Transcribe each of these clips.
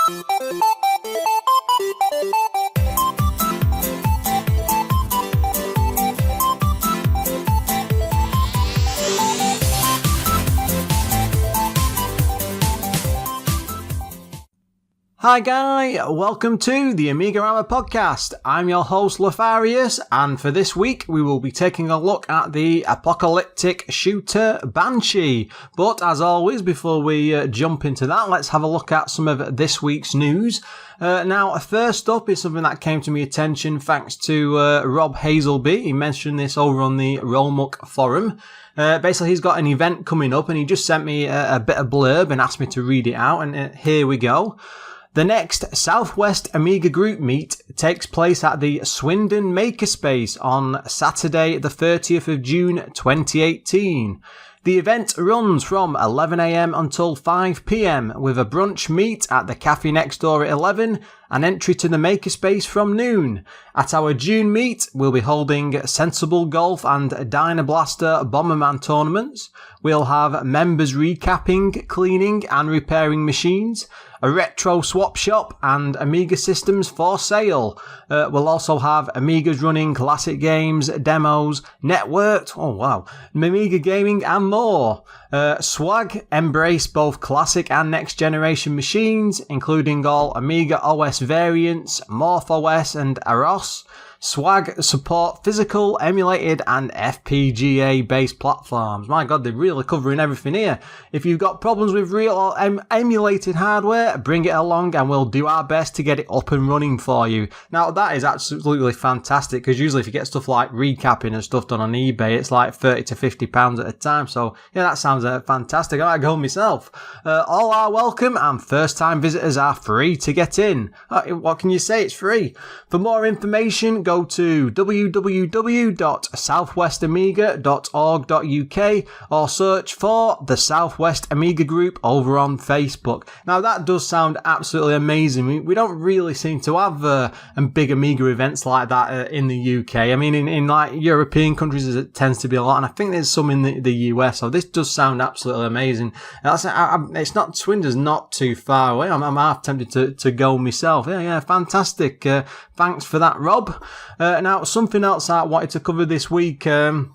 Hi guy, welcome to the AMIGArama podcast. I'm your host Lorfarius, and for this week we will be taking a look at the apocalyptic shooter Banshee. But as always, before we jump into that, let's have a look at some of this week's news. Now, first up is something that came to my attention thanks to Rob Hazelby. He mentioned this over on the Rollmuck forum. Basically, he's got an event coming up and he just sent me a bit of blurb and asked me to read it out, and here we go. The next Southwest Amiga Group meet takes place at the Swindon Makerspace on Saturday the 30th of June 2018. The event runs from 11 a.m. until 5 p.m. with a brunch meet at the cafe next door at 11 and entry to the Makerspace from noon. At our June meet, we'll be holding Sensible Golf and Diner Blaster Bomberman tournaments. We'll have members recapping, cleaning and repairing machines, a retro swap shop and Amiga systems for sale. We'll also have Amigas running classic games, demos, networked, Amiga gaming and more. Swag embrace both classic and next generation machines, including all Amiga OS variants, Morph OS and Aros. Swag support physical, emulated and FPGA based platforms. My god, they're really covering everything here. If you've got problems with real or emulated hardware, bring it along and we'll do our best to get it up and running for you. Now that is absolutely fantastic, because usually if you get stuff like recapping and stuff done on eBay, it's like £30 to £50 at a time. So yeah, that sounds fantastic. I might go myself. All are welcome and first time visitors are free to get in. What can you say? It's free. For more information, go to www.southwestamiga.org.uk or search for the Southwest Amiga Group over on Facebook. Now that does sound absolutely amazing. We don't really seem to have big Amiga events like that in the UK. I mean, in like European countries it tends to be a lot, and I think there's some in the US, so this does sound absolutely amazing. It's not, Swindon's not too far away. I'm half tempted to go myself. Yeah, fantastic. Thanks for that, Rob. Now, something else I wanted to cover this week. Of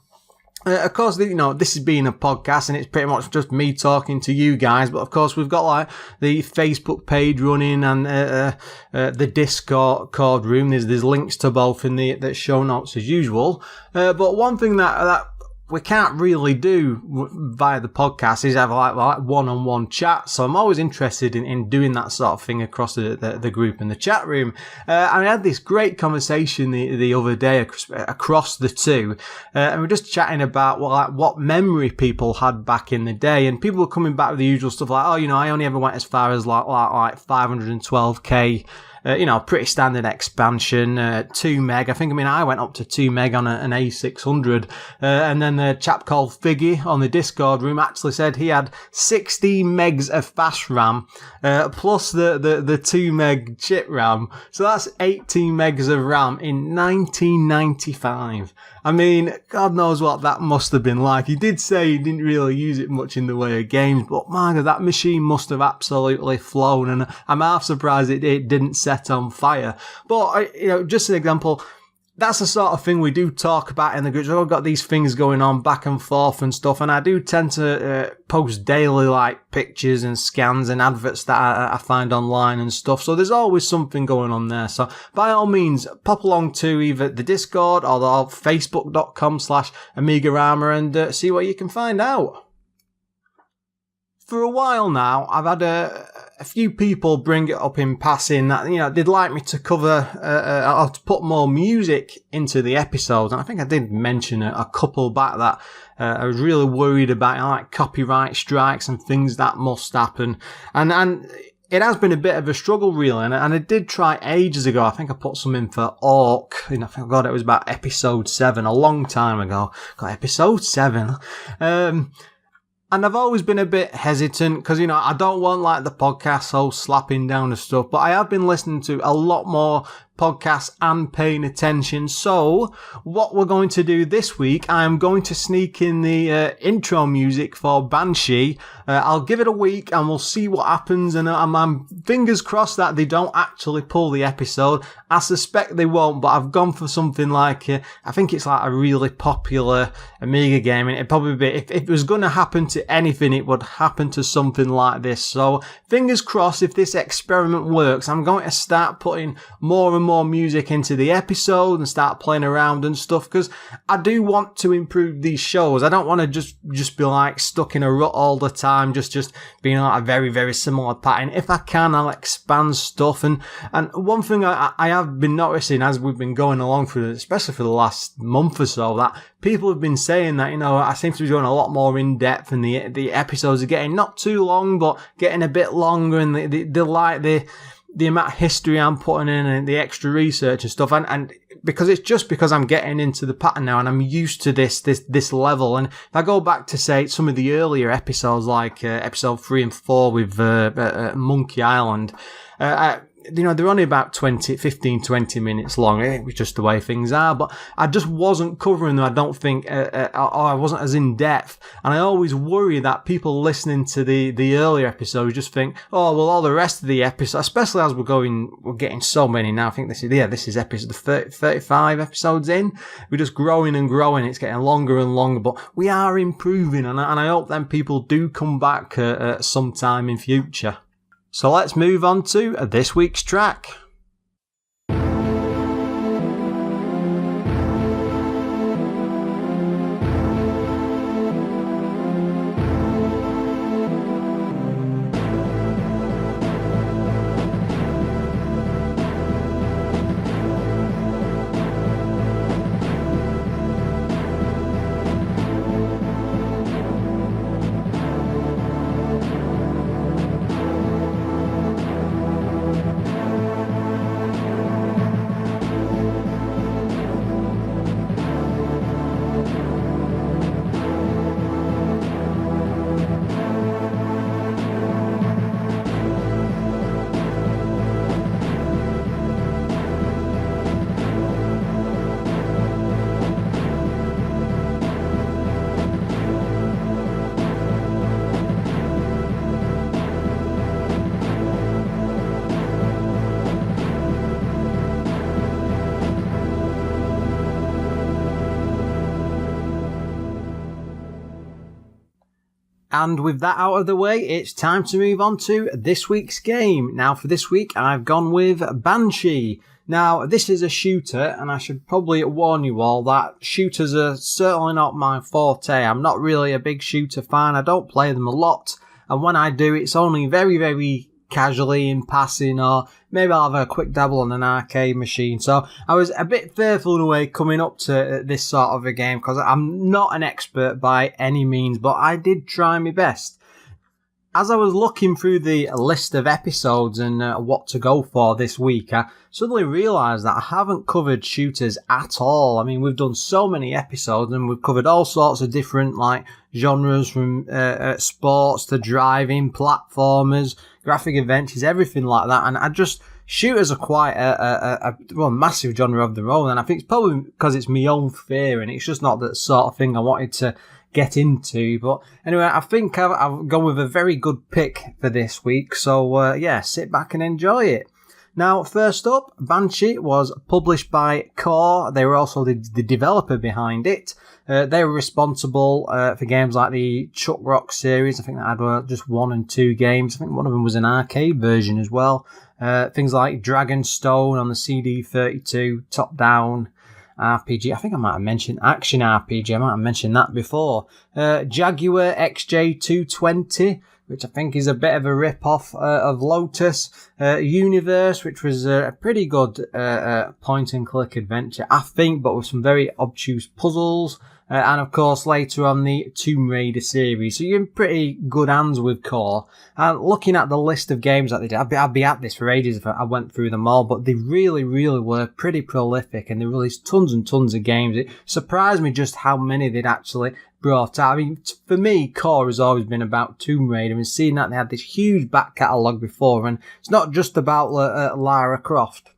course, this is being a podcast and it's pretty much just me talking to you guys. But of course, we've got like the Facebook page running and the Discord room. There's links to both in the show notes as usual. But one thing that we can't really do via the podcast is have like one-on-one chat. So I'm always interested in doing that sort of thing across the group and the chat room. I had this great conversation the other day across the two, and we're just chatting about what memory people had back in the day, and people were coming back with the usual stuff like, I only ever went as far as like 512k. Pretty standard expansion, 2 meg. I went up to 2 meg on an A600. And then the chap called Figgy on the Discord room actually said he had 16 megs of fast RAM, plus the 2 meg chip RAM. So that's 18 megs of RAM in 1995. I mean, God knows what that must have been like. He did say he didn't really use it much in the way of games, but my God, that machine must have absolutely flown, and I'm half surprised it didn't set on fire. But, just an example, that's the sort of thing we do talk about in the groups. We've got these things going on back and forth and stuff, and I do tend to post daily like pictures and scans and adverts that I find online and stuff. So there's always something going on there. So by all means, pop along to either the Discord or the facebook.com/AMIGArama and see what you can find out. For a while now, I've had a few people bring it up in passing that, they'd like me to cover, or to put more music into the episodes. And I think I did mention a couple back that I was really worried about, like copyright strikes and things that must happen. And it has been a bit of a struggle, really. And I did try ages ago. I think I put some in for Orc. I think, God, it was about episode 7, a long time ago. Got episode 7. And I've always been a bit hesitant because, I don't want like the podcast so slapping down and stuff, but I have been listening to a lot more podcasts and paying attention. So what we're going to do this week, I am going to sneak in the intro music for Banshee. I'll give it a week and we'll see what happens, and I'm fingers crossed that they don't actually pull the episode. I suspect they won't, but I've gone for something like, I think it's like a really popular Amiga game, and it'd probably be, if it was going to happen to anything, it would happen to something like this. So fingers crossed, if this experiment works, I'm going to start putting more and more music into the episode and start playing around and stuff, because I do want to improve these shows. I don't want to just be like stuck in a rut all the time, just being like a very, very similar pattern. If I can, I'll expand stuff. And one thing I have been noticing as we've been going along through, especially for the last month or so, that people have been saying that, I seem to be doing a lot more in depth, and the episodes are getting not too long, but getting a bit longer, and they like the amount of history I'm putting in and the extra research and stuff, and because it's just because I'm getting into the pattern now and I'm used to this level. And if I go back to, say, some of the earlier episodes, like episode 3 and 4 with Monkey Island, they're only about 20 minutes long. It was just the way things are, but I just wasn't covering them, I don't think, or I wasn't as in depth. And I always worry that people listening to the earlier episodes just think, oh, well, all the rest of the episodes, especially as we're getting so many now. I think this is episode 35 episodes in. We're just growing and growing. It's getting longer and longer, but we are improving, and I hope then people do come back sometime in future. So let's move on to this week's track. And with that out of the way, it's time to move on to this week's game. Now, for this week, I've gone with Banshee. Now, this is a shooter, and I should probably warn you all that shooters are certainly not my forte. I'm not really a big shooter fan. I don't play them a lot. And when I do, it's only very, very casually in passing, or maybe I'll have a quick dabble on an arcade machine. So I was a bit fearful in a way coming up to this sort of a game, because I'm not an expert by any means, but I did try my best. As I was looking through the list of episodes and what to go for this week, I suddenly realised that I haven't covered shooters at all. I mean, we've done so many episodes and we've covered all sorts of different genres, from sports to driving, platformers, graphic adventures, everything like that. And shooters are quite a massive genre of their own. And I think it's probably because it's my own fear, and it's just not the sort of thing I wanted to get into. But anyway, I think I've gone with a very good pick for this week. So sit back and enjoy it. Now, first up, Banshee was published by Core. They were also the developer behind it. They were responsible for games like the Chuck Rock series. I think that had just 1 and 2 games. I think one of them was an arcade version as well. Things like Dragonstone on the CD32, top-down RPG. I think I might have mentioned Action RPG. I might have mentioned that before. Jaguar XJ220, which I think is a bit of a rip-off of Lotus. Universe, which was a pretty good point-and-click adventure, I think, but with some very obtuse puzzles. And of course, later on, the Tomb Raider series. So you're in pretty good hands with Core. And looking at the list of games that they did, I'd be at this for ages if I went through them all, but they really, really were pretty prolific, and they released tons and tons of games. It surprised me just how many they'd actually brought out. I mean, for me, Core has always been about Tomb Raider, and seeing that they had this huge back catalogue before, and it's not just about Lara Croft.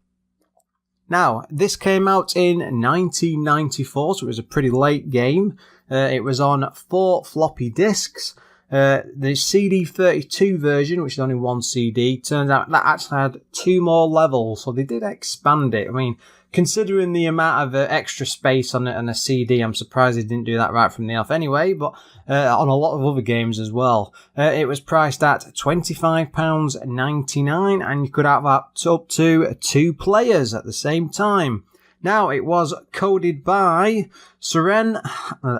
Now, this came out in 1994, so it was a pretty late game. It was on 4 floppy disks. The CD32 version, which is only 1 CD, turns out that actually had 2 more levels, so they did expand it. I mean, considering the amount of extra space on a CD, I'm surprised they didn't do that right from the off anyway, but on a lot of other games as well. It was priced at £25.99, and you could have up to 2 players at the same time. Now, it was coded by Soren, I'm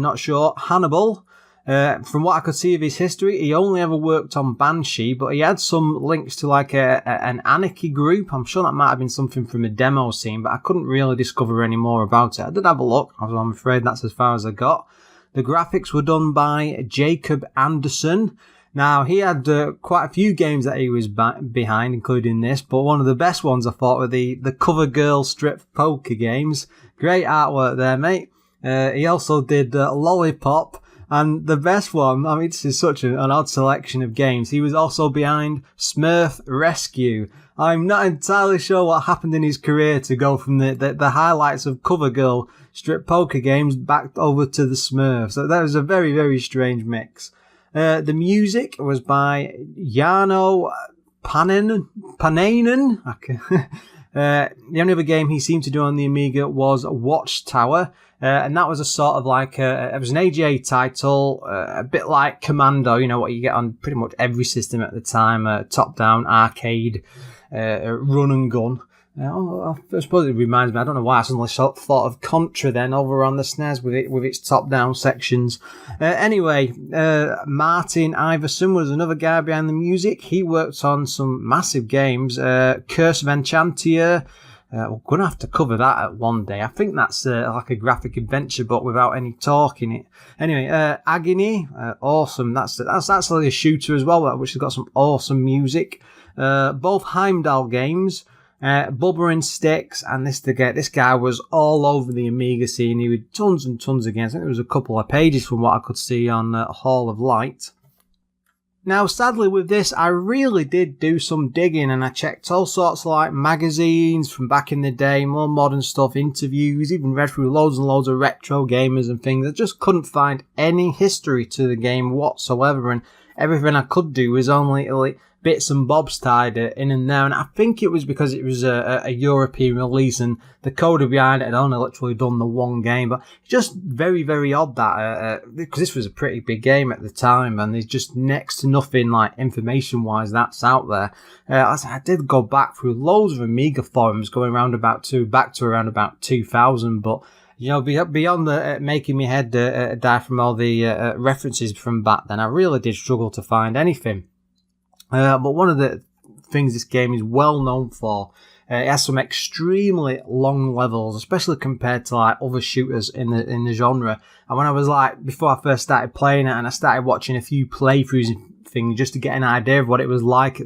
not sure, Hannibal. From what I could see of his history, he only ever worked on Banshee, but he had some links to like an anarchy group. I'm sure that might have been something from a demo scene, but I couldn't really discover any more about it. I did have a look, I'm afraid that's as far as I got. The graphics were done by Jacob Anderson. Now, he had quite a few games that he was behind, including this, but one of the best ones I thought were the Cover Girl strip poker games. Great artwork there, mate. He also did Lollipop, and the best one, I mean, this is such an odd selection of games. He was also behind Smurf Rescue. I'm not entirely sure what happened in his career to go from the highlights of Cover Girl strip poker games back over to the Smurfs. So that was a very, very strange mix. The music was by Jarno Pananen. The only other game he seemed to do on the Amiga was Watchtower, and that was a sort of like it was an AGA title, a bit like Commando, you know, what you get on pretty much every system at the time, top-down arcade, run and gun. I suppose it reminds me, I don't know why I suddenly thought of Contra then over on the SNES with its top-down sections. Anyway, Martin Iverson was another guy behind the music. He worked on some massive games. Curse of Enchantia. We're going to have to cover that at one day. I think that's like a graphic adventure, but without any talk in it. Anyway, Agony. Awesome. That's actually a shooter as well, which has got some awesome music. Both Heimdall games. Bubba and Sticks, and this guy was all over the Amiga scene. He had tons and tons of games. I think there was a couple of pages from what I could see on Hall of Light. Now, sadly with this, I really did do some digging, and I checked all sorts of like magazines from back in the day, more modern stuff, interviews, even read through loads and loads of retro gamers and things. I just couldn't find any history to the game whatsoever, and everything I could do was only like bits and bobs tied in and there, and I think it was because it was a European release and the coder behind it had only literally done the one game. But it's just very, very odd that because this was a pretty big game at the time, and there's just next to nothing like information wise that's out there. I did go back through loads of Amiga forums going back to around about 2000, but you know, beyond making me head die from all the references from back then, I really did struggle to find anything. But one of the things this game is well known for, it has some extremely long levels, especially compared to like other shooters in the genre. And when I was like, before I first started playing it, and I started watching a few playthroughs and things just to get an idea of what it was like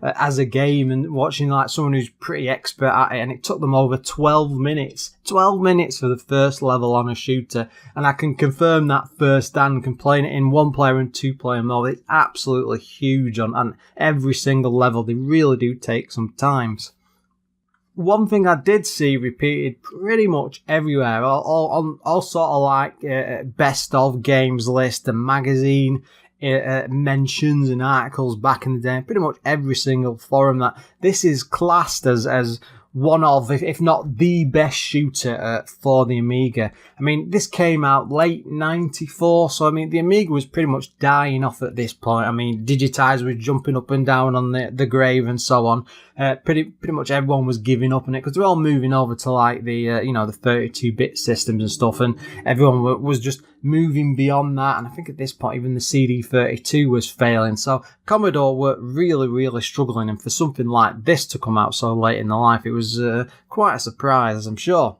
as a game, and watching like someone who's pretty expert at it, and it took them over 12 minutes for the first level on a shooter, and I can confirm that firsthand. Can playing it in 1-player and 2-player mode, it's absolutely huge on every single level. They really do take some times. One thing I did see repeated pretty much everywhere, all sort of like best of games list and magazine mentions and articles back in the day, pretty much every single forum, that this is classed as one of, if not the best shooter for the Amiga. I mean, this came out late 94, so I mean, the Amiga was pretty much dying off at this point. I mean, Digitizer was jumping up and down on the grave and so on. Pretty much everyone was giving up on it because they're all moving over to like the 32-bit systems and stuff, and everyone was just moving beyond that. And I think at this point even the CD32 was failing, so Commodore were really, really struggling, and for something like this to come out so late in the life, it was quite a surprise, I'm sure.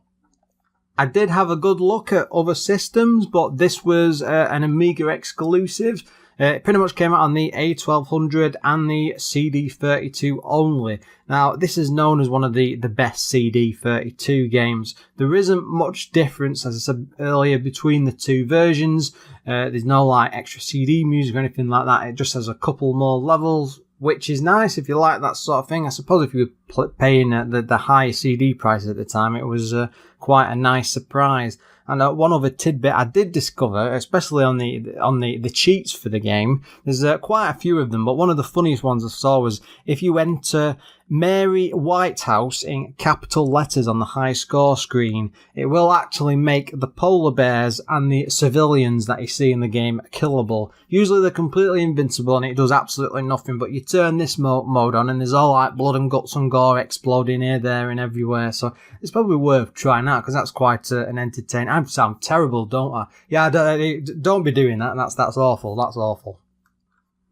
I did have a good look at other systems, but this was an Amiga exclusive. It pretty much came out on the A1200 and the CD32 only. Now, this is known as one of the best CD32 games. There isn't much difference, as I said earlier, between the two versions. There's no like extra CD music or anything like that. It just has a couple more levels, which is nice if you like that sort of thing. I suppose if you were paying the high CD prices at the time, it was quite a nice surprise. And one other tidbit I did discover, especially on the cheats for the game, there's quite a few of them, but one of the funniest ones I saw was if you enter Mary Whitehouse in capital letters on the high score screen, it will actually make the polar bears and the civilians that you see in the game killable. Usually they're completely invincible and it does absolutely nothing, but you turn this mode on and there's all like blood and guts and gore exploding here, there and everywhere, so it's probably worth trying out because that's quite an entertaining. I sound terrible, don't I? Yeah, don't be doing that. That's awful. That's awful.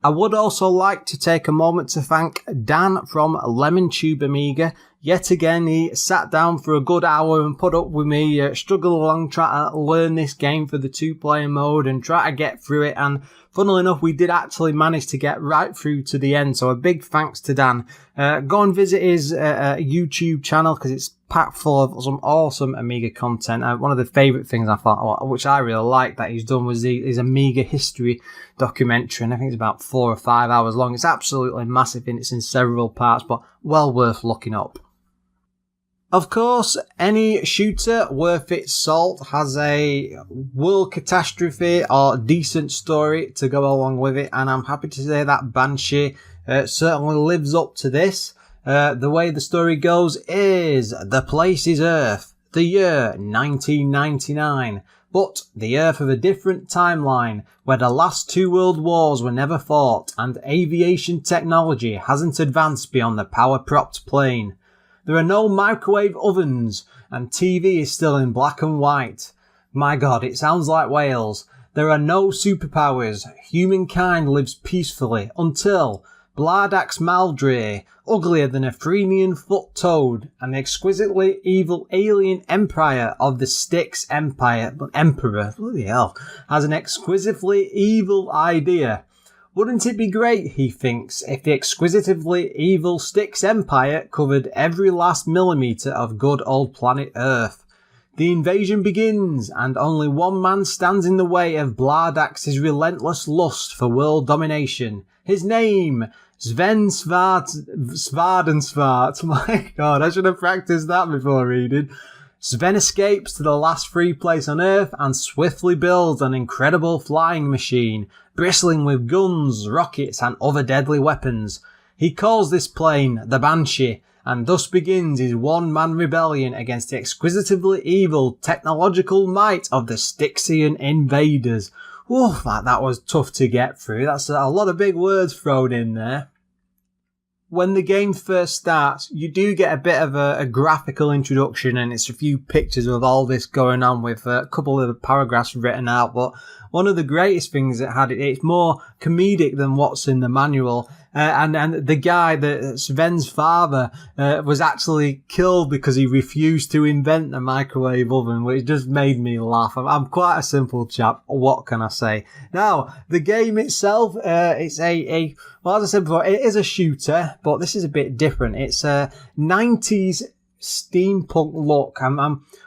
I would also like to take a moment to thank Dan from Lemon Tube Amiga. Yet again, he sat down for a good hour and put up with me, struggle along trying to learn this game for the 2-player mode and try to get through it. And funnily enough, we did actually manage to get right through to the end. So a big thanks to Dan. Go and visit his YouTube channel because it's packed full of some awesome Amiga content. One of the favourite things I thought, which I really liked that he's done, was his Amiga history documentary, and I think it's about 4 or 5 hours long. It's absolutely massive and it's in several parts, but well worth looking up. Of course, any shooter worth its salt has a world catastrophe or decent story to go along with it, and I'm happy to say that Banshee certainly lives up to this. The way the story goes is the place is Earth, the year 1999, but the Earth of a different timeline where the last 2 world wars were never fought and aviation technology hasn't advanced beyond the power-propped plane. There are no microwave ovens and TV is still in black and white. My God, it sounds like Wales. There are no superpowers. Humankind lives peacefully until Blardax Maldre, uglier than a Frenian foot toad, an exquisitely evil alien empire of the Styx Emperor, bloody hell, has an exquisitely evil idea. Wouldn't it be great, he thinks, if the exquisitively evil Styx Empire covered every last millimetre of good old planet Earth? The invasion begins, and only one man stands in the way of Blardax's relentless lust for world domination. His name, Sven Svardensvart. My God, I should have practiced that before reading. Sven escapes to the last free place on Earth and swiftly builds an incredible flying machine, bristling with guns, rockets and other deadly weapons. He calls this plane the Banshee, and thus begins his one-man rebellion against the exquisitively evil technological might of the Styxian invaders. Oof, that was tough to get through. That's a lot of big words thrown in there. When the game first starts, you do get a bit of a graphical introduction, and it's a few pictures of all this going on with a couple of paragraphs written out, but one of the greatest things it had, it's more comedic than what's in the manual. And the guy, Sven's father, was actually killed because he refused to invent the microwave oven, which just made me laugh. I'm quite a simple chap. What can I say? Now, the game itself, it's well, as I said before, it is a shooter, but this is a bit different. It's a 90s steampunk look.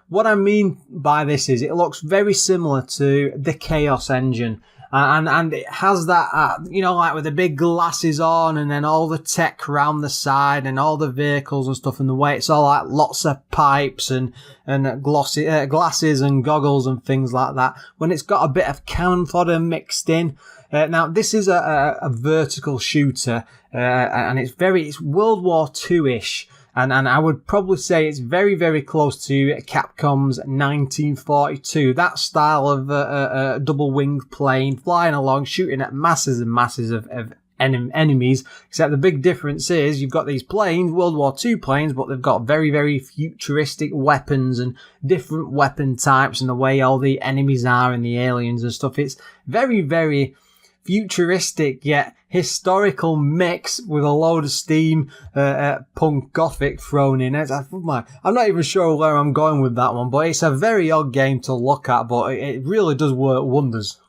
What I mean by this is it looks very similar to the Chaos engine. And it has that, like with the big glasses on and then all the tech around the side and all the vehicles and stuff, and the way it's all like lots of pipes and glasses and goggles and things like that. When it's got a bit of cannon fodder mixed in. Now this is a vertical shooter, and it's World War II-ish. And I would probably say it's very, very close to Capcom's 1942. That style of a double-winged plane flying along, shooting at masses and masses of enemies. Except the big difference is you've got these planes, World War II planes, but they've got very, very futuristic weapons and different weapon types and the way all the enemies are and the aliens and stuff. It's very, very futuristic yet historical mix with a load of steam punk gothic thrown in it. I'm not even sure where I'm going with that one, but it's a very odd game to look at, but it really does work wonders.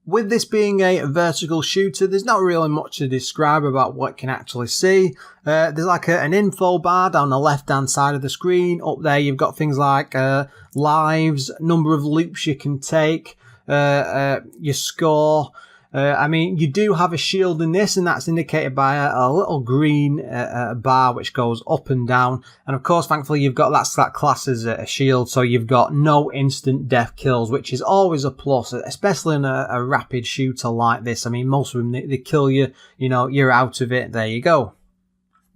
With this being a vertical shooter, there's not really much to describe about what you can actually see. There's like an info bar down the left-hand side of the screen. Up there you've got things like lives, number of loops you can take, your score, I mean, you do have a shield in this, and that's indicated by a little green bar which goes up and down. And of course, thankfully, you've got that class as a shield, so you've got no instant death kills, which is always a plus, especially in a rapid shooter like this. I mean, most of them, they kill you, you're out of it, there you go.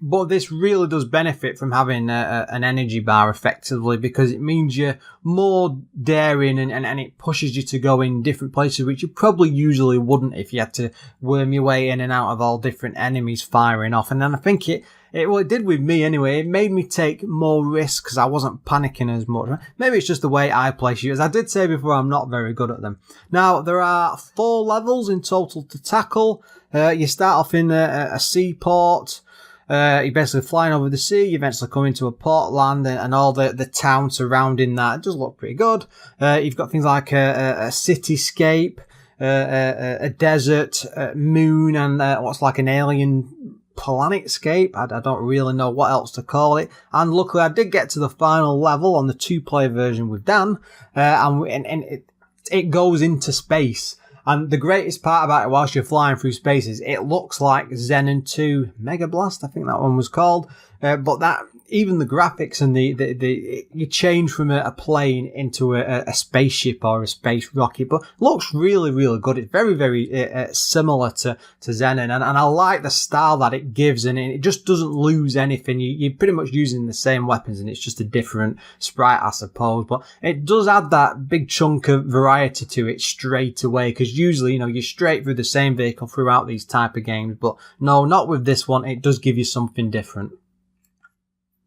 But this really does benefit from having an energy bar effectively, because it means you're more daring and it pushes you to go in different places, which you probably usually wouldn't if you had to worm your way in and out of all different enemies firing off. And then I think it did with me anyway. It made me take more risks because I wasn't panicking as much. Maybe it's just the way I play shooters. I did say before, I'm not very good at them. Now, there are 4 levels in total to tackle. You start off in a seaport. You're basically flying over the sea, you eventually come into a port land and all the town surrounding that. It does look pretty good. You've got things like a cityscape, a desert, moon, and what's like an alien planetscape. I don't really know what else to call it. And luckily I did get to the final level on the 2-player version with Dan, and it goes into space. And the greatest part about it whilst you're flying through space is it looks like Xenon 2 Mega Blast, I think that one was called. But that, even the graphics and you change from a plane into a spaceship or a space rocket, but looks really, really good. It's very, very similar to Xenon, and I like the style that it gives, and it just doesn't lose anything. You're pretty much using the same weapons, and it's just a different sprite, I suppose. But it does add that big chunk of variety to it straight away, because usually, you're straight through the same vehicle throughout these type of games, but no, not with this one. It does give you something different.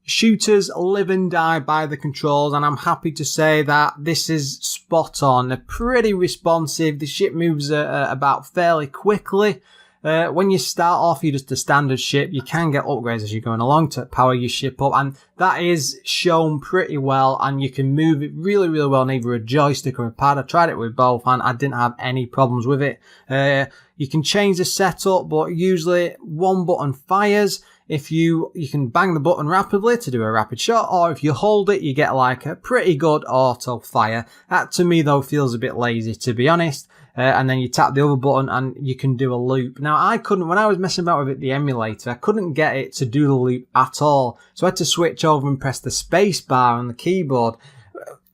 Shooters live and die by the controls, and I'm happy to say that this is spot on. They're pretty responsive. The ship moves about fairly quickly. When you start off, you're just a standard ship. You can get upgrades as you're going along to power your ship up, and that is shown pretty well, and you can move it really, really well on either a joystick or a pad. I tried it with both, and I didn't have any problems with it. You can change the setup, but usually one button fires. If you can bang the button rapidly to do a rapid shot, or if you hold it, you get like a pretty good auto fire. That to me though feels a bit lazy, to be honest. And then you tap the other button and you can do a loop. Now I couldn't, when I was messing about with it, the emulator, I couldn't get it to do the loop at all. So I had to switch over and press the space bar on the keyboard.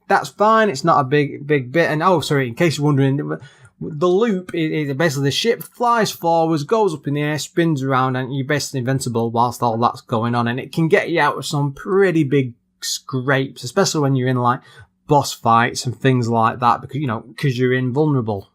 That's fine, it's not a big bit. And in case you're wondering, the loop is basically the ship flies forwards, goes up in the air, spins around, and you're basically invincible whilst all that's going on. And it can get you out of some pretty big scrapes, especially when you're in like boss fights and things like that, because you're invulnerable.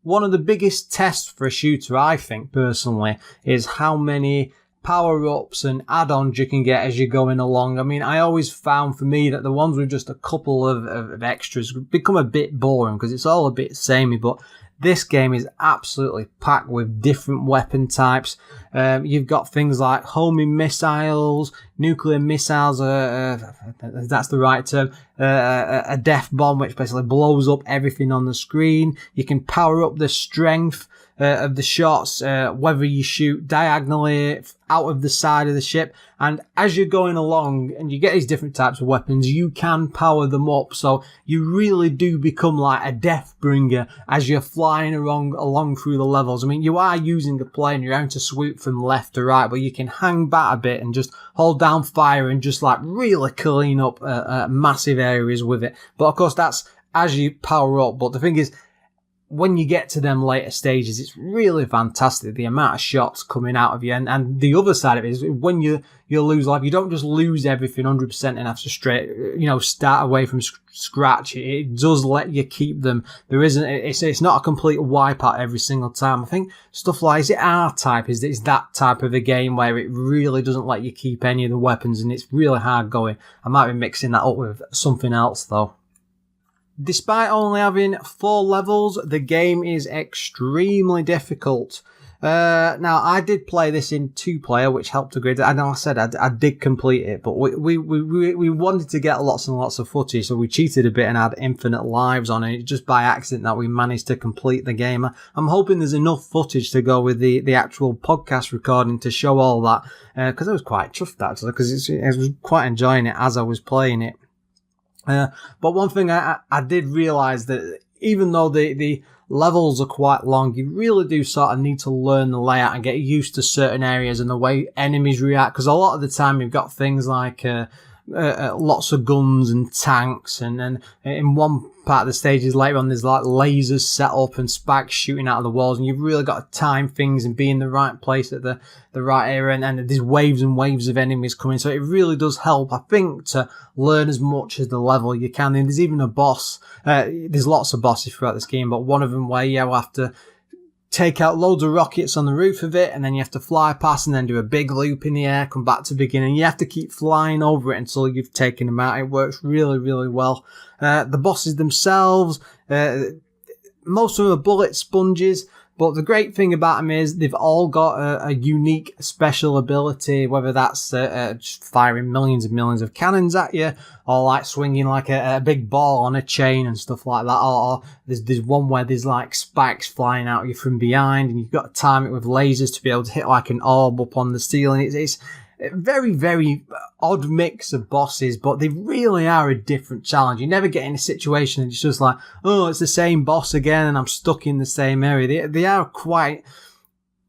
One of the biggest tests for a shooter, I think personally, is how many power-ups and add-ons you can get as you're going along. I mean, I always found for me that the ones with just a couple of extras become a bit boring because it's all a bit samey, but this game is absolutely packed with different weapon types. You've got things like homing missiles, nuclear missiles, that's the right term, a death bomb which basically blows up everything on the screen. You can power up the strength of the shots, whether you shoot diagonally out of the side of the ship, and as you're going along and you get these different types of weapons, you can power them up, so you really do become like a death bringer as you're flying along through the levels. I mean, you are using the plane, you're having to swoop from left to right, but you can hang back a bit and just hold down fire and just like really clean up massive areas with it. But of course that's as you power up. But the thing is, when you get to them later stages, it's really fantastic, the amount of shots coming out of you. And the other side of it is when you lose life, you don't just lose everything 100% and have to start away from scratch. It does let you keep them. It's not a complete wipeout every single time. I think stuff like, is it R-Type? Is that type of a game where it really doesn't let you keep any of the weapons and it's really hard going. I might be mixing that up with something else though. Despite only having 4 levels, the game is extremely difficult. Now, I did play this in 2-player, which helped to grade it. And I said I did complete it, but we wanted to get lots and lots of footage, so we cheated a bit and had infinite lives on it. Just by accident that we managed to complete the game. I'm hoping there's enough footage to go with the actual podcast recording to show all that, because I was quite chuffed actually, because I was quite enjoying it as I was playing it. But one thing I did realise that even though the levels are quite long. You really do sort of need to learn the layout and get used to certain areas and the way enemies react, because a lot of the time you've got things like lots of guns and tanks, and then in one part of the stages later on there's like lasers set up and spikes shooting out of the walls, and you've really got to time things and be in the right place at the right area, and there's waves and waves of enemies coming, so it really does help, I think, to learn as much as the level you can. And there's even a boss, there's lots of bosses throughout this game, but one of them where you'll have to take out loads of rockets on the roof of it, and then you have to fly past and then do a big loop in the air, come back to the beginning. You have to keep flying over it until you've taken them out. It works really, really well. The bosses themselves, most of them are bullet sponges, but the great thing about them is they've all got a unique special ability, whether that's just firing millions and millions of cannons at you, or like swinging like a big ball on a chain and stuff like that, or there's one where there's like spikes flying out you from behind, and you've got to time it with lasers to be able to hit like an orb up on the ceiling. It's a very, very odd mix of bosses, but they really are a different challenge. You never get in a situation and it's just like, oh, it's the same boss again and I'm stuck in the same area. They are quite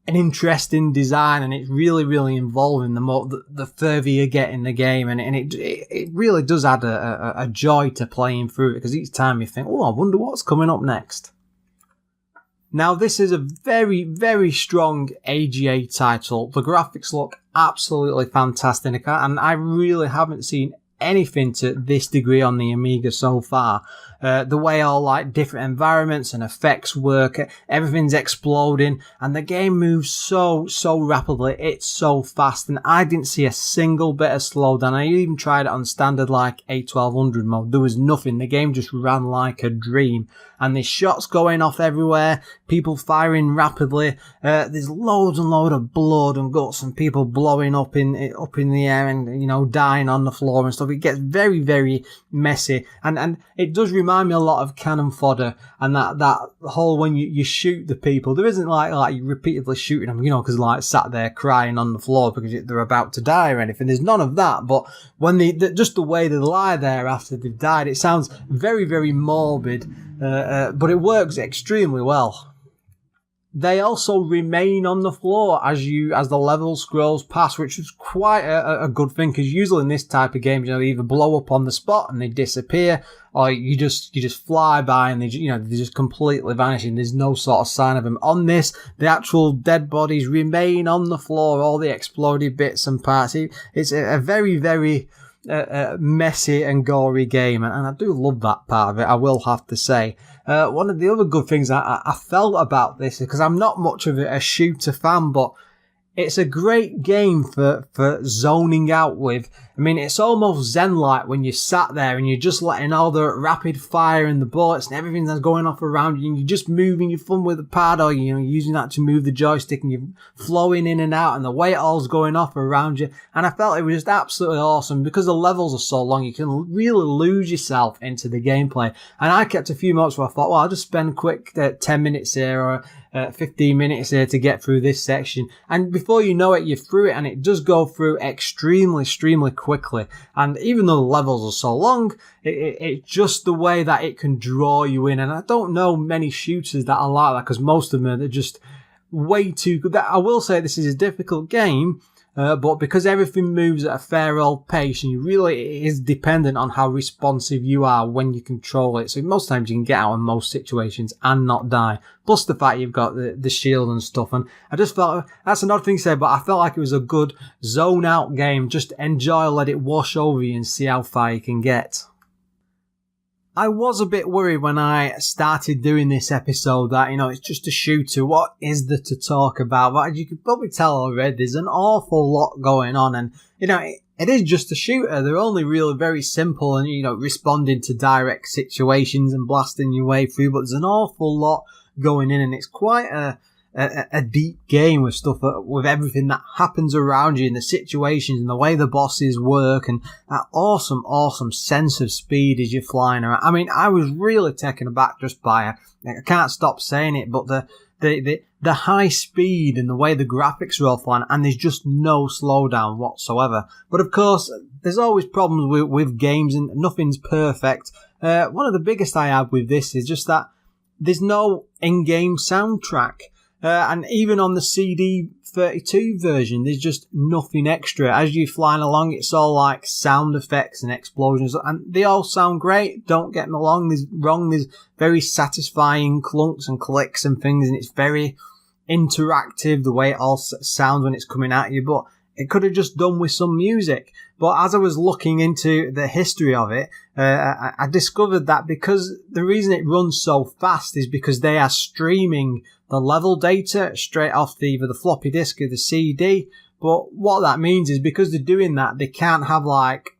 an interesting design, and it's really, really involving the further you get in the game, and it really does add a joy to playing through it, because each time you think, oh, I wonder what's coming up next. Now, this is a very, very strong AGA title. The graphics look absolutely fantastic, and I really haven't seen anything to this degree on the Amiga so far. The way all like different environments and effects work, everything's exploding, and the game moves so rapidly. It's so fast, and I didn't see a single bit of slowdown. I even tried it on standard like A1200 mode. There was nothing. The game just ran like a dream, and there's shots going off everywhere, people firing rapidly. There's loads and loads of blood and guts and people blowing up in the air and, you know, dying on the floor and stuff. It gets very, very messy, and it does remind me a lot of cannon fodder, and that whole when you shoot the people, there isn't like you repeatedly shooting them, you know, because like sat there crying on the floor because they're about to die or anything. There's none of that, but when just the way they lie there after they've died, it sounds very, very morbid, but it works extremely well. They also remain on the floor as the level scrolls past, which is quite a good thing, because usually in this type of game, you know, they either blow up on the spot and they disappear, or you just fly by and they just completely vanish and there's no sort of sign of them. On this, the actual dead bodies remain on the floor, all the exploded bits and parts. It's a very, very messy and gory game, and I do love that part of it, I will have to say. One of the other good things I felt about this, because I'm not much of a shooter fan, but it's a great game for zoning out with. I mean, it's almost zen-like when you sat there and you're just letting all the rapid fire and the bullets and everything that's going off around you, and you're just moving your thumb with the pad, or, you know, using that to move the joystick, and you're flowing in and out, and the way it all's going off around you. And I felt it was just absolutely awesome, because the levels are so long, you can really lose yourself into the gameplay. And I kept a few moments where I thought, well, I'll just spend a quick 10 minutes here, or 15 minutes here to get through this section, and before you know it, you're through it, and it does go through extremely quickly. And even though the levels are so long, it's just the way that it can draw you in, and I don't know many shooters that are like that, because most of them are just way too good. I will say this is a difficult game, but because everything moves at a fair old pace, and it is dependent on how responsive you are when you control it. So most times you can get out in most situations and not die. Plus the fact you've got the shield and stuff. And I just felt, that's an odd thing to say, but I felt like it was a good zone out game. Just enjoy, let it wash over you and see how far you can get. I was a bit worried when I started doing this episode that, you know, it's just a shooter. What is there to talk about? But as you can probably tell already, there's an awful lot going on. And, you know, it is just a shooter. They're only really very simple and, you know, responding to direct situations and blasting your way through. But there's an awful lot going in, and it's quite a deep game with stuff, with everything that happens around you and the situations and the way the bosses work, and that awesome sense of speed as you're flying around. I mean, I was really taken aback just by I can't stop saying it, but the high speed and the way the graphics are all flying, and there's just no slowdown whatsoever. But of course, there's always problems with games, and nothing's perfect. One of the biggest I have with this is just that there's no in-game soundtrack. And even on the CD32 version, there's just nothing extra. As you're flying along, it's all like sound effects and explosions, and they all sound great. Don't get me wrong. There's very satisfying clunks and clicks and things, and it's very interactive the way it all sounds when it's coming at you. But it could have just done with some music. But as I was looking into the history of it, I discovered that because the reason it runs so fast is because they are streaming the level data straight off either the floppy disk or the CD. But what that means is because they're doing that, they can't have like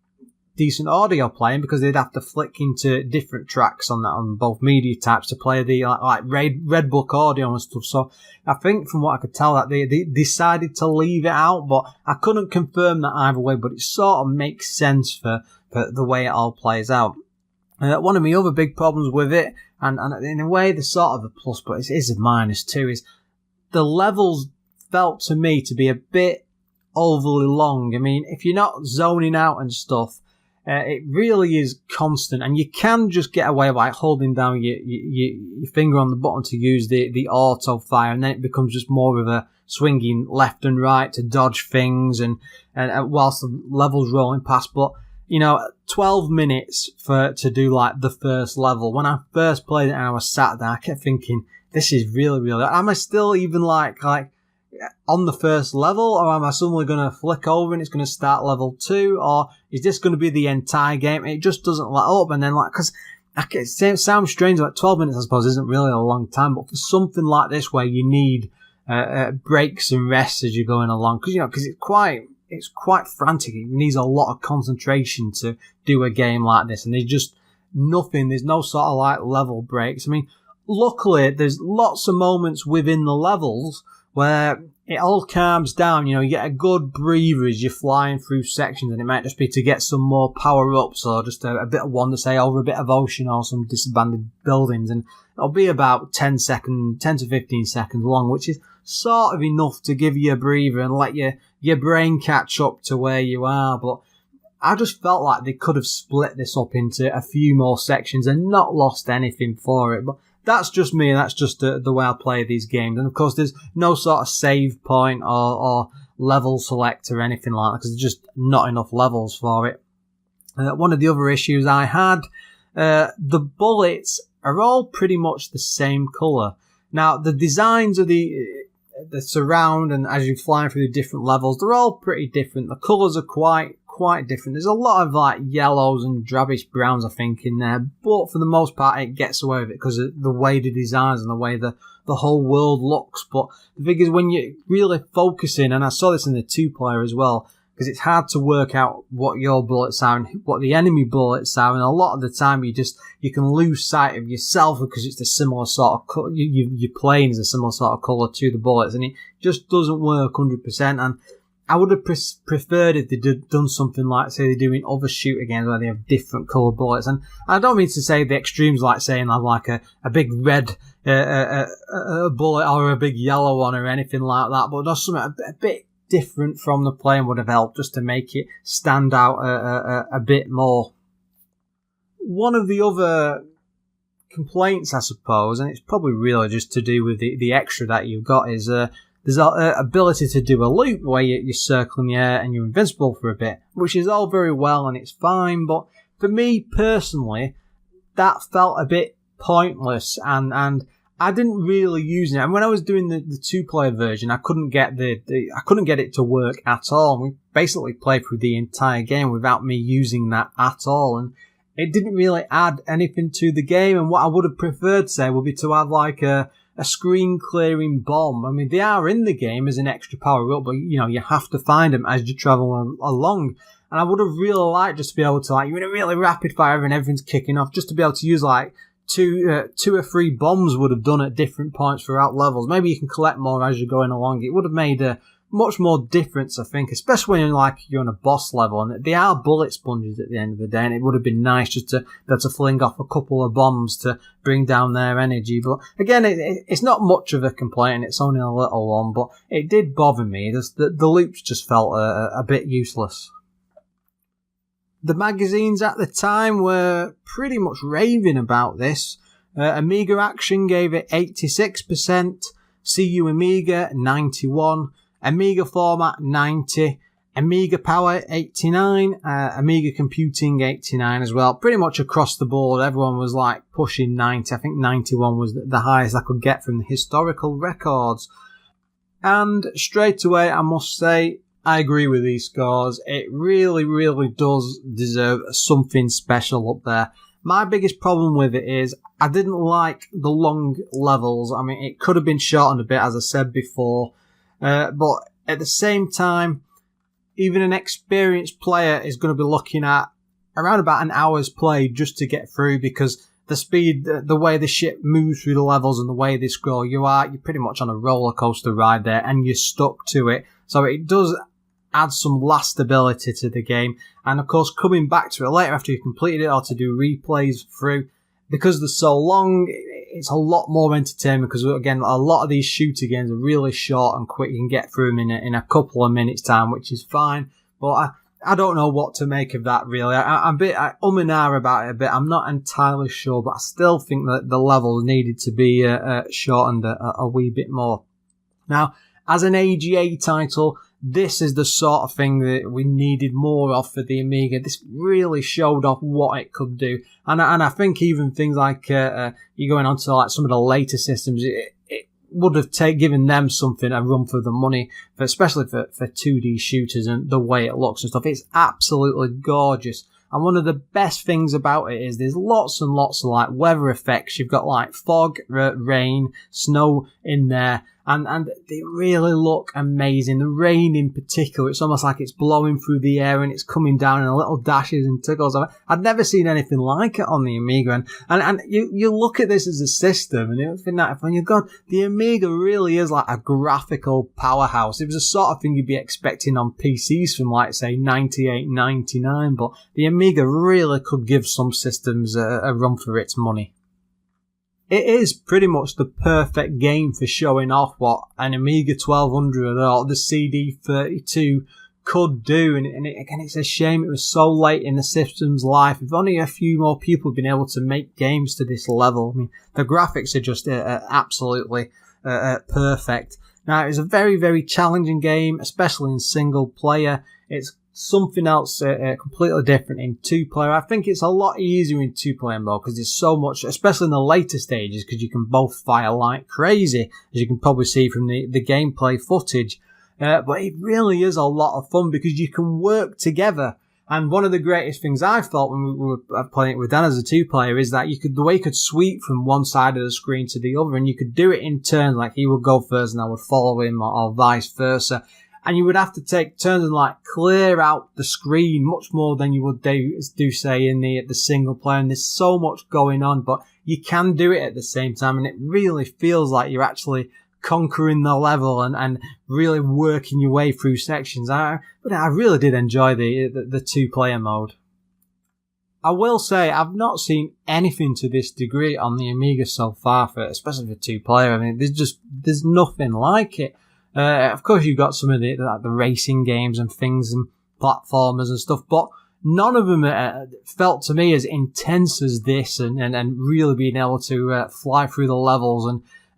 decent audio playing because they'd have to flick into different tracks on both media types to play the like Red Book audio and stuff. So I think from what I could tell that they decided to leave it out, but I couldn't confirm that either way, but it sort of makes sense for the way it all plays out. One of my other big problems with it, and in a way they're sort of a plus, but it is a minus too, is the levels felt to me to be a bit overly long. I mean, if you're not zoning out and stuff, it really is constant, and you can just get away by holding down your finger on the button to use the auto fire, and then it becomes just more of a swinging left and right to dodge things, and whilst the level's rolling past. But 12 minutes to do like the first level. When I first played it and I was sat there, I kept thinking, this is really, really. Am I still even like on the first level, or am I suddenly going to flick over and it's going to start level 2, or is this going to be the entire game? It just doesn't let up, and then because it sounds strange, like 12 minutes I suppose isn't really a long time, but for something like this where you need breaks and rests as you're going along, because it's quite frantic. It needs a lot of concentration to do a game like this, and there's no sort of like level breaks. I mean, luckily there's lots of moments within the levels where it all calms down. You get a good breather as you're flying through sections, and it might just be to get some more power-ups or just a bit of wonder, say, over a bit of ocean or some disabandoned buildings, and it'll be about 10 to 15 seconds long, which is sort of enough to give you a breather and let your brain catch up to where you are. But I just felt like they could have split this up into a few more sections and not lost anything for it. But that's just me, and that's just the way I play these games. And of course, there's no sort of save point or level select or anything like that, because there's just not enough levels for it. One of the other issues I had, the bullets are all pretty much the same colour. Now, the designs of the surround, and as you're flying through the different levels, they're all pretty different. The colours are quite different. There's a lot of like yellows and drabbish browns, I think, in there, but for the most part it gets away with it because of the way the designs and the way the whole world looks. But the thing is, when you're really focusing, and I saw this in the 2-player as well, because it's hard to work out what your bullets are and what the enemy bullets are, and a lot of the time you can lose sight of yourself because it's the similar sort of colour. Your plane is a similar sort of colour to the bullets, and it just doesn't work 100%. And I would have preferred if they'd done something like, say, they're doing other shooter games where they have different coloured bullets. And I don't mean to say the extremes, like saying I have like a big red bullet or a big yellow one or anything like that, but just something a bit different from the plane would have helped, just to make it stand out a bit more. One of the other complaints, I suppose, and it's probably really just to do with the extra that you've got, is there's an ability to do a loop where you're circling the air and you're invincible for a bit, which is all very well and it's fine, but for me personally, that felt a bit pointless, and I didn't really use it. And when I was doing the 2-player version, I couldn't get I couldn't get it to work at all. And we basically played through the entire game without me using that at all, and it didn't really add anything to the game. And what I would have preferred, say, would be to have like a screen clearing bomb. I mean, they are in the game as an extra power up, but you have to find them as you travel along. And I would have really liked just to be able to, like, you're in a really rapid fire and everything's kicking off, just to be able to use like two or three bombs would have done at different points throughout levels. Maybe you can collect more as you're going along. It would have made a much more difference, I think, especially when you're on a boss level, and they are bullet sponges at the end of the day, and it would have been nice just to be able to fling off a couple of bombs to bring down their energy. But again, it's not much of a complaint, and it's only a little one, but it did bother me. The loops just felt a bit useless. The magazines at the time were pretty much raving about this. Amiga Action gave it 86%, CU Amiga 91%, Amiga Format 90%, Amiga Power 89%, Amiga Computing 89% as well. Pretty much across the board, everyone was like pushing 90%. I think 91% was the highest I could get from the historical records. And straight away, I must say, I agree with these scores. It really, really does deserve something special up there. My biggest problem with it is I didn't like the long levels. I mean, it could have been shortened a bit, as I said before. But at the same time, even an experienced player is going to be looking at around about an hour's play just to get through, because the speed, the way the ship moves through the levels and the way they scroll, you're pretty much on a roller coaster ride there and you're stuck to it. So it does add some lastability to the game. And of course, coming back to it later after you've completed it or to do replays through, because they're so long, it's a lot more entertainment, because again, a lot of these shooter games are really short and quick. You can get through them in a couple of minutes time, which is fine. But I don't know what to make of that, really. I'm a bit and ah about it a bit. I'm not entirely sure, but I still think that the levels needed to be shortened a wee bit more. Now, as an AGA title, this is the sort of thing that we needed more of for the Amiga. This really showed off what it could do. And I think even things like you're going on to like some of the later systems, it would have given them something, a run for the money, especially for 2D shooters and the way it looks and stuff. It's absolutely gorgeous. And one of the best things about it is there's lots and lots of like weather effects. You've got like fog, rain, snow in there. And they really look amazing. The rain in particular, it's almost like it's blowing through the air and it's coming down in little dashes and tickles. I'd never seen anything like it on the Amiga. And you look at this as a system and you think that, and God, the Amiga really is like a graphical powerhouse. It was the sort of thing you'd be expecting on PCs from like, say, 98, 99. But the Amiga really could give some systems a run for its money. It is pretty much the perfect game for showing off what an Amiga 1200 or the CD32 could do. And again, it's a shame it was so late in the system's life. If only a few more people had been able to make games to this level. I mean, the graphics are just absolutely perfect. Now, it was a very, very challenging game, especially in single player. It's something else completely different in two-player. I think it's a lot easier in two-player mode because there's so much, especially in the later stages, because you can both fire like crazy, as you can probably see from the gameplay footage. But it really is a lot of fun because you can work together. And one of the greatest things I thought when we were playing it with Dan as a two-player is that the way you could sweep from one side of the screen to the other, and you could do it in turns, like he would go first and I would follow him, or vice versa. And you would have to take turns and like clear out the screen much more than you would do say in the single player. And there's so much going on, but you can do it at the same time. And it really feels like you're actually conquering the level and really working your way through sections. But I really did enjoy the two-player mode. I will say I've not seen anything to this degree on the Amiga so far, especially for two-player. I mean, there's nothing like it. Of course, you've got some of the racing games and things and platformers and stuff, but none of them felt to me as intense as this and really being able to fly through the levels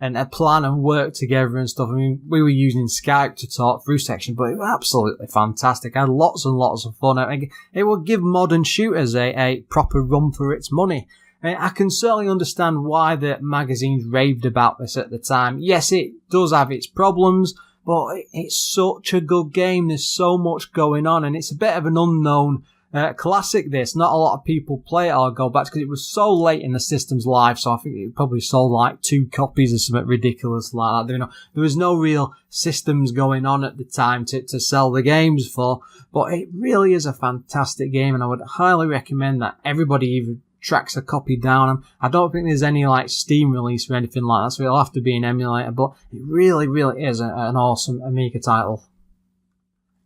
and plan and work together and stuff. I mean, we were using Skype to talk through sections, but it was absolutely fantastic. I had lots and lots of fun. I think it will give modern shooters a proper run for its money. I can certainly understand why the magazines raved about this at the time. Yes, it does have its problems, but it's such a good game. There's so much going on, and it's a bit of an unknown classic, this. Not a lot of people play it or go back because it was so late in the system's life, so I think it probably sold like 2 copies or something ridiculous like that. There was no real systems going on at the time to sell the games for, but it really is a fantastic game, and I would highly recommend that everybody either tracks a copy down. I don't think there's any like Steam release or anything like that, so it'll have to be an emulator, but it really, really is an awesome Amiga title.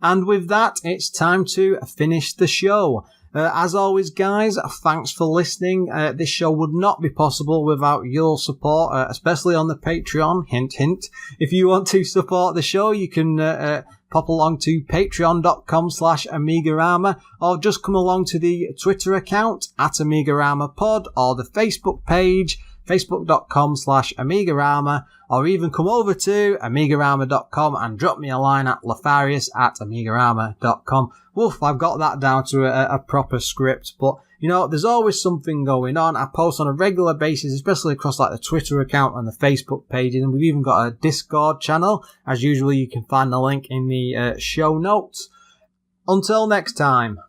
And with that, it's time to finish the show. As always, guys, thanks for listening. This show would not be possible without your support, especially on the Patreon. Hint, hint. If you want to support the show, you can pop along to patreon.com/AMIGArama, or just come along to the Twitter account @AMIGAramaPod, or the Facebook page facebook.com/AMIGArama, or even come over to AMIGArama.com and drop me a line at Lorfarius@AMIGArama.com. Woof, I've got that down to a proper script, but you know, there's always something going on. I post on a regular basis, especially across like the Twitter account and the Facebook pages, and we've even got a Discord channel. As usual, you can find the link in the show notes. Until next time.